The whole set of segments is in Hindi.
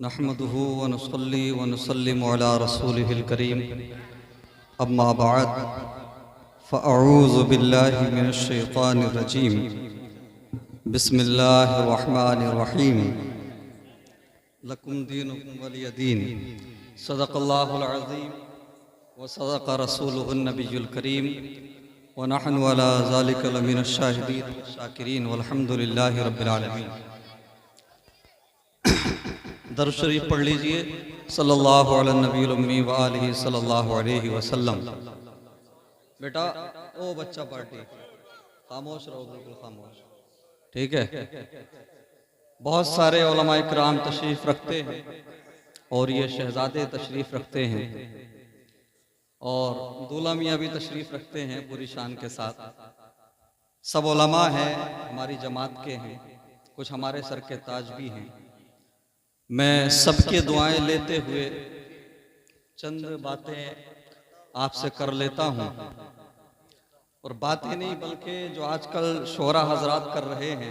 नहमदुहु व नुसल्ली व नुसल्लिमु अला रसूलिहिल करीम अम्मा बाद फ़अऊज़ु बिल्लाहि मिनश शैतानिर रजीम बिस्मिल्लाहिर रहमानिर रहीम लकुम दीनुकुम वलिय दीन सदक़ल्लाहुल अज़ीम व सदक़ रसूलुहुन नबियुल करीम व नहनु अला ज़ालिका लमिनश शाहिदीन शाकिरीन वल्हम्दुलिल्लाहि रब्बिल आलमीन। दरूद शरीफ पढ़ लीजिए सल्लल्लाहु अला नबील उम्मी व आलिहि सल्लल्लाहु अलैहि वसल्लम। बेटा ओ बच्चा पार्टी खामोश रहो, बिल्कुल खामोश, ठीक है। बहुत सारे उलमा इकराम तशरीफ़ रखते हैं और ये शहजादे तशरीफ़ रखते हैं और दूल्हा मियाँ भी तशरीफ़ रखते हैं पूरी शान के साथ। सब उलमा हैं, हमारी जमात के हैं, कुछ हमारे सर के ताज भी हैं। मैं सबके दुआएं लेते हुए चंद बातें आपसे कर लेता हूँ, और बातें नहीं बल्कि जो आजकल शोरा हजरात कर रहे हैं,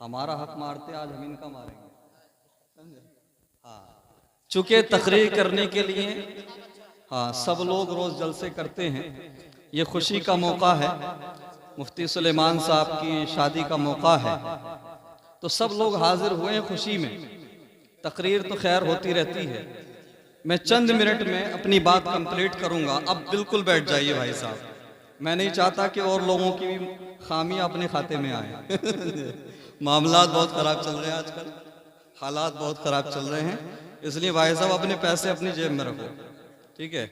हमारा हक मारते आज हम इनका मारेंगे, समझे? हाँ, चूँकि तकरीर करने के लिए हाँ सब लोग रोज़ जलसे करते हैं, ये खुशी का मौका है, मुफ्ती सुलेमान साहब की शादी का मौका है, तो सब लोग हाजिर हुए हैं खुशी में। तकरीर तो खैर होती रहती है, मैं चंद मिनट में अपनी बात कंप्लीट करूंगा। अब बिल्कुल बैठ जाइए भाई साहब, मैं नहीं चाहता कि और लोगों की भी खामियां अपने खाते में आए। मामलात बहुत ख़राब चल रहे हैं आजकल, हालात बहुत ख़राब चल रहे हैं, इसलिए भाई साहब अपने पैसे अपनी जेब में रखो, ठीक है।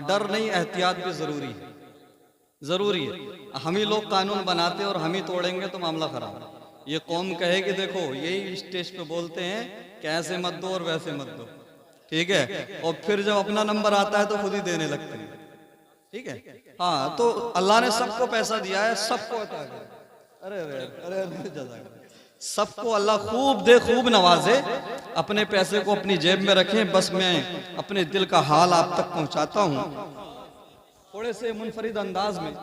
डर नहीं, एहतियात भी ज़रूरी है। हम ही लोग कानून बनाते और हम ही तोड़ेंगे तो मामला ख़राब है। ये कौम कहे कि देखो यही स्टेज पे बोलते हैं कि ऐसे मत दो और वैसे मत दो, ठीक है, और फिर जब अपना नंबर आता है तो खुद ही देने लगते हैं, ठीक है। हाँ, तो अल्लाह ने सबको पैसा दिया है, सबको अता करे। अरे अरे अरे अरे, सबको अल्लाह खूब दे, खूब नवाजे, अपने पैसे को अपनी जेब में रखें। बस मैं अपने दिल का हाल आप तक पहुंचाता हूँ थोड़े से मुनफरिद अंदाज में।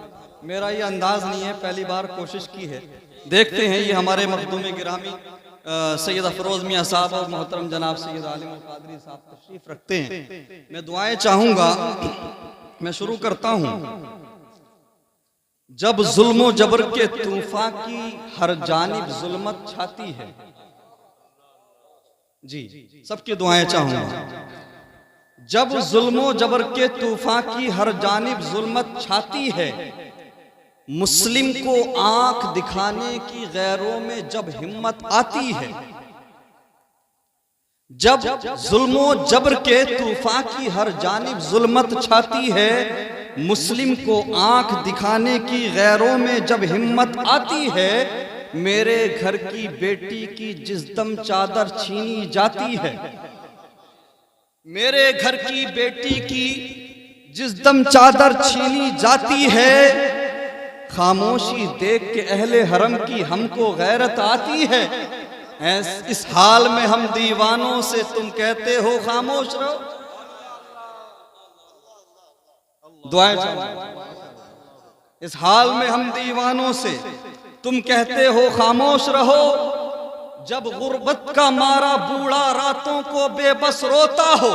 मेरा ये अंदाज नहीं है, पहली बार कोशिश की है। देखते हैं, ये हमारे मखदूम गिरामी सैयद अफरोज मियाँ साहब और मोहतरम जनाब सैयद आलिम कादरी साहब तशरीफ रखते हैं। मैं दुआएं चाहूंगा, मैं शुरू करता हूं। जब जुल्म जबर के तूफान की हर जानिब जुल्मत छाती है, जी सबकी दुआएं चाहूंगा। जब जुल्म जबर के तूफान की हर जानिब जुल्मत छाती है, मुस्लिम को आंख दिखाने की गैरों में जब हिम्मत आती है। जब जुल्मो जबर के तूफान की हर जानिब जुल्मत छाती है, मुस्लिम को आंख दिखाने की गैरों में जब हिम्मत आती है, मेरे घर की बेटी की जिस दम चादर छीनी जाती है, मेरे घर की बेटी की जिस दम चादर छीनी जाती है, खामोशी देख के अहले हरम की हमको गैरत आती है। इस हाल में हम दीवानों से तुम कहते हो खामोश रहो। दुआएं चाहूं। इस हाल में हम दीवानों से तुम कहते हो खामोश रहो। जब गुर्बत का मारा बूढ़ा रातों को बेबस रोता हो,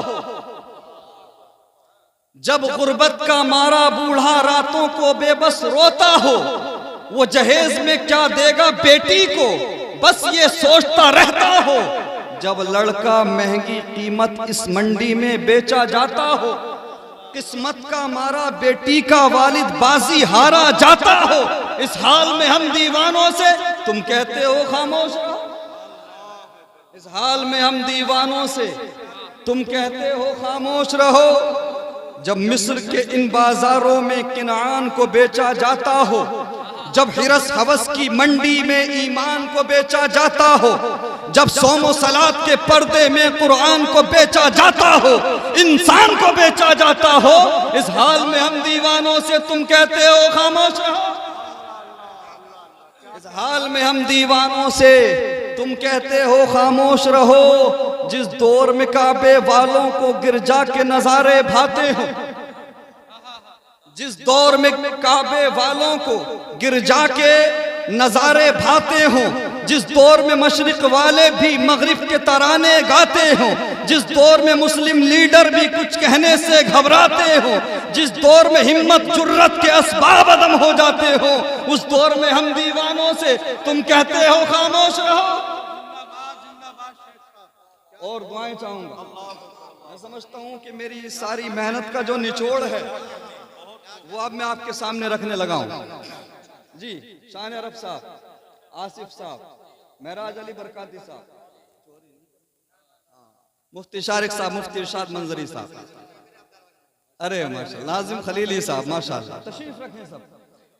जब गुर्बत का मारा बूढ़ा रातों को बेबस रोता हो, वो जहेज में क्या देगा बेटी को बस ये सोचता रहता हो। जब लड़का महंगी कीमत इस मंडी में बेचा जाता हो, किस्मत का मारा बेटी का वालिद बाजी हारा जाता हो, इस हाल में हम दीवानों से तुम कहते हो खामोश रहो। इस हाल में हम दीवानों से तुम कहते हो खामोश रहो। जब मिस्र के इन बाजारों में किनान को बेचा जाता हो, जब हिरस हवस की मंडी में ईमान को बेचा जाता हो, जब सोमो सलात के पर्दे में कुरान को बेचा जाता हो, इंसान को बेचा जाता हो, इस हाल में हम दीवानों से तुम कहते हो खामोश रहो। इस हाल में हम दीवानों से तुम कहते हो खामोश रहो। जिस दौर में काबे वालों को गिरजा के नजारे भाते हो, जिस दौर में काबे वालों को गिरजा के नजारे भाते हो, जिस दौर में मशरिक वाले भी मगरिब के तराने गाते हों, जिस दौर में मुस्लिम लीडर भी कुछ कहने से घबराते हों, जिस दौर में हिम्मत जुर्रत के असबाब अदम हो जाते हो, उस दौर में हम दीवानों से तुम कहते हो खामोश रहो। और दुआएं चाहूंगा। मैं समझता हूं कि मेरी सारी मेहनत का जो निचोड़ है वो अब मैं आपके सामने रखने लगा हूं। जी, शान अरब साहब, आसिफ साहब, महराज अली बरकाती साहब, मुफ्ती शारिक साहब, मुफ्ती इरशाद मंजरी साहब, अरे माशाअल्लाह, नाजिम खलीली साहब, माशाअल्लाह, तशरीफ रखें सब।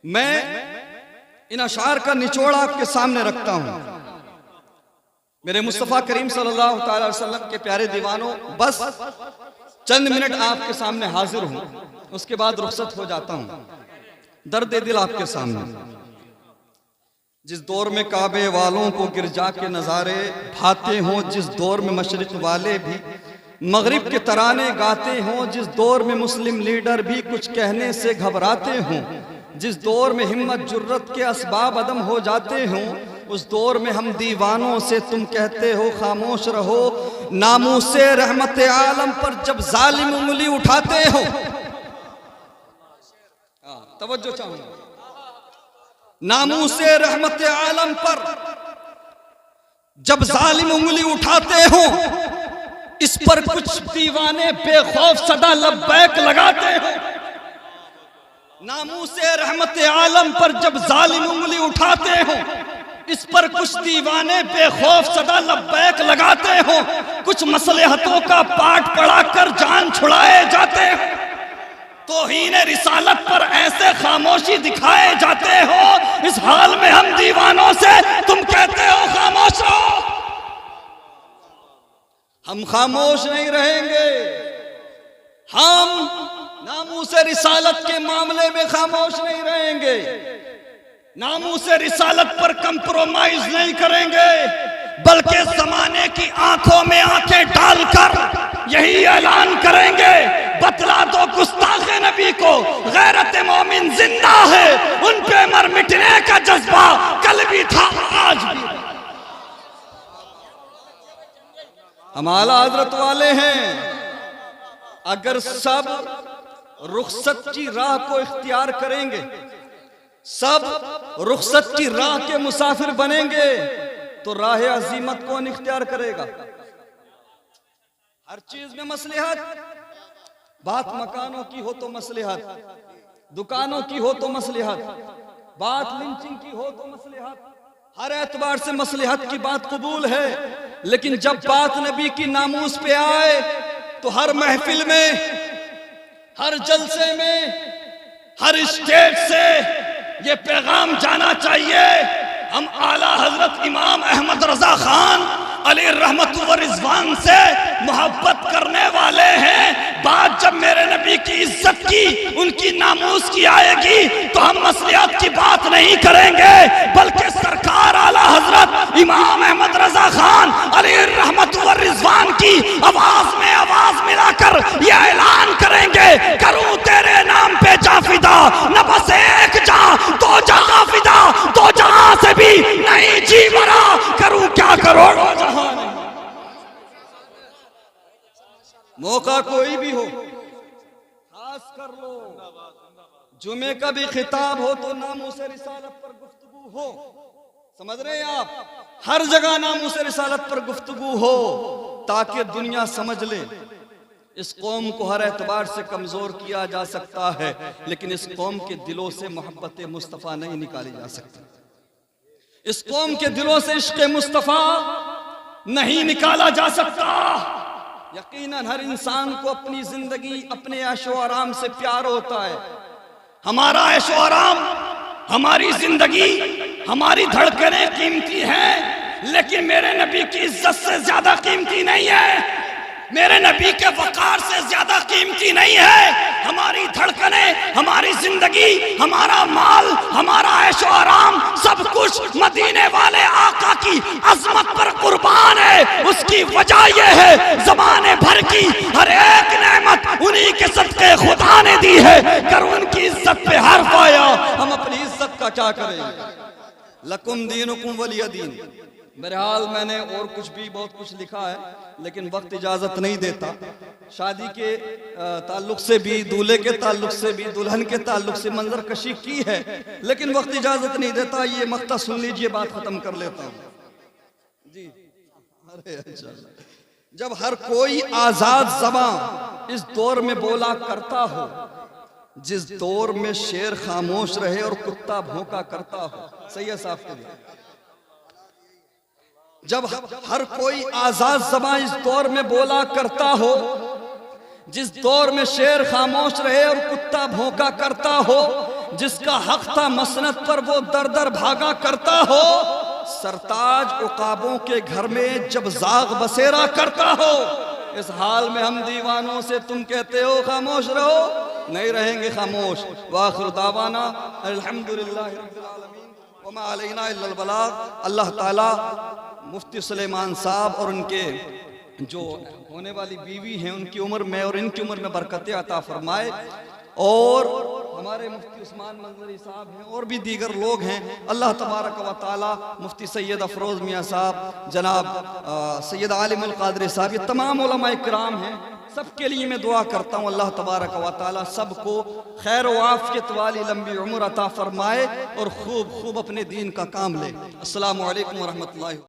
मैं इन अशार का निचोड़ आपके सामने रखता हूं। मेरे मुस्तफ़ा करीम सल्लल्लाहु अलैहि वसल्लम के प्यारे दीवानों, बस चंद मिनट आपके सामने हाजिर हूं, उसके बाद रुखसत हो जाता हूं। दर्द दिल आपके सामने। जिस दौर में काबे वालों को गिरजा के नज़ारे भाते हों, जिस दौर में मशरिक वाले भी मगरिब के तराने गाते हों, जिस दौर में मुस्लिम लीडर भी कुछ कहने से घबराते हों, जिस दौर में हिम्मत जुर्रत के असबाब अदम हो जाते हों, उस दौर में हम दीवानों से तुम कहते हो खामोश रहो। नामूसे रहमत आलम पर जब जालिम उंगली उठाते हो, तवज्जो चाहूंगा, नामूसे रहमत आलम पर जब जालिम उंगली उठाते हो, इस पर कुछ दीवाने बेखौफ सदा लब्बैक लगाते हो। नामूसे रहमत आलम पर जब जालिम उंगली उठाते हो, इस पर कुछ दीवाने बेखौफ सदा लब्बैक लगाते हो। कुछ मसलहतों का पाठ पढ़ाकर जान छुड़ाए जाते हो, तौहीन रिसालत पर ऐसे खामोशी दिखाए जाते हो। इस हाल में हम दीवानों से तुम कहते हो खामोश रहो। हम खामोश नहीं रहेंगे। हम नामूसे रिसालत के मामले में खामोश नहीं रहेंगे। नामूसे रिसालत पर कंप्रोमाइज नहीं करेंगे, बल्कि जमाने की आंखों में आंखें डालकर यही ऐलान करेंगे, बतला दो गुस्ताखे नबी को गैरत मोमिन जिंदा है, उन पे मर मिटने का जज्बा कल भी था आज भी। हम आला हजरत वाले हैं। अगर सब रुखसत की राह को इख्तियार करेंगे, सब रुखसत की राह के मुसाफिर बनेंगे, तो राह अजीमत कौन इख्तियार करेगा? हर चीज में मसलिहत। बात मकानों की हो तो मसलिहत, दुकानों की हो तो मसलिहत, बात लिंचिंग की हो तो मसलिहत। हर एतबार से मसलिहत की बात कबूल है, लेकिन जब बात नबी की नामूस पे आए तो हर महफिल में, हर जलसे में, हर स्टेज से ये पैगाम जाना चाहिए, हम आला हजरत इमाम अहमद रजा खान अली रहमत व रिजवान से मोहब्बत करने वाले हैं। बात जब मेरे नबी की इज्जत की, उनकी नामूस की आएगी, तो हम मसलियत की बात नहीं करेंगे, बल्कि सरकार आला हजरत इमाम अहमद रजा खान अली रहमत व रिजवान की आवाज में आवाज मिलाकर यह ऐलान करेंगे, करूं तेरे नाम पे जा फिदा, न बस एक जा दो जहां फिदा, दो जहां से भी नहीं जी मरा, करूं क्या करोड़ों जहां। मौका कोई भी हो, खास कर लो जुमे का भी खिताब हो तो नामूसे रिसालत पर गुफ्तगू हो। समझ रहे हैं आप? हर जगह नामूसे रिसालत पर गुफ्तगू हो, ताकि दुनिया समझ ले इस कौम को हर एतबार से कमजोर किया जा सकता है, लेकिन इस कौम के दिलों से मोहब्बत मुस्तफ़ा नहीं निकाली जा सकती। इस कौम के दिलों से इश्क़ मुस्तफ़ा नहीं निकाला जा सकता। यकीनन हर इंसान को अपनी जिंदगी, अपने ऐशो आराम से प्यार होता है। हमारा ऐशो आराम, हमारी जिंदगी, हमारी धड़कनें कीमती हैं, लेकिन मेरे नबी की इज्जत से ज्यादा कीमती नहीं है, मेरे नबी के वकार से ज्यादा कीमती नहीं है। हमारी धड़कनें, हमारी जिंदगी, हमारा माल, हमारा ऐशो आराम, सब कुछ मदीने वाले आका की अजमत पर कुर्बान है। उसकी वजह यह है, ज़माने भर की हर एक नेमत उन्हीं के सदक़े खुदा ने दी है। कर उनकी इज्जत पे हर्फ आया, हम अपनी इज्जत का क्या करें? लकुम दीनुकुम वलिय दीन। बहरहाल मैंने और कुछ भी बहुत कुछ लिखा है, लेकिन वक्त इजाज़त नहीं देता। शादी के ताल्लुक से भी, दूल्हे के ताल्लुक से भी, दुल्हन के ताल्लुक से मंजर कशी की है, लेकिन वक्त इजाज़त नहीं देता। ये मक्ता सुन लीजिए, बात ख़त्म कर लेता हूँ जी। अरे अच्छा, जब हर कोई आज़ाद ज़बां इस दौर में बोला करता हो, जिस दौर में शेर खामोश रहे और कुत्ता भौंका करता हो। सही है साहब के लिए। जब हर कोई आजाद ज़बां इस दौर में बोला करता हो, जिस दौर में शेर खामोश रहे और कुत्ता भौंका करता हो, जिसका हक था मसनद पर वो दर दर भागा करता हो, सरताज उकाबों के घर में जब जाग बसेरा करता हो, इस हाल में हम दीवानों से तुम कहते हो खामोश रहो, नहीं रहेंगे खामोश। वाखिर दावाना अल्हम्दुलिल्लाहि रब्बिल आलमीन व मा अलैना इल्लल बलाग। अल्लाह ताला मुफ्ती सुलेमान साहब और उनके जो होने वाली बीवी हैं, उनकी उम्र में और इनकी उम्र में बरकतें अता फरमाए। और हमारे मुफ्ती उस्मान मंजरी साहब हैं और भी दीगर लोग हैं। अल्लाह तबारक व तआला मुफ्ती सैयद अफरोज़ मियाँ साहब, जनाब सैयद आलिमुल क़ादरी साहब, ये तमाम उलमा इकराम हैं, सबके लिए मैं दुआ करता हूँ अल्लाह तबारक व तआला सबको खैर व आफियत वाली लंबी उम्र अता फरमाए और खूब खूब अपने दीन का काम ले। अस्सलामु अलैकुम व रहमतुल्लाहि।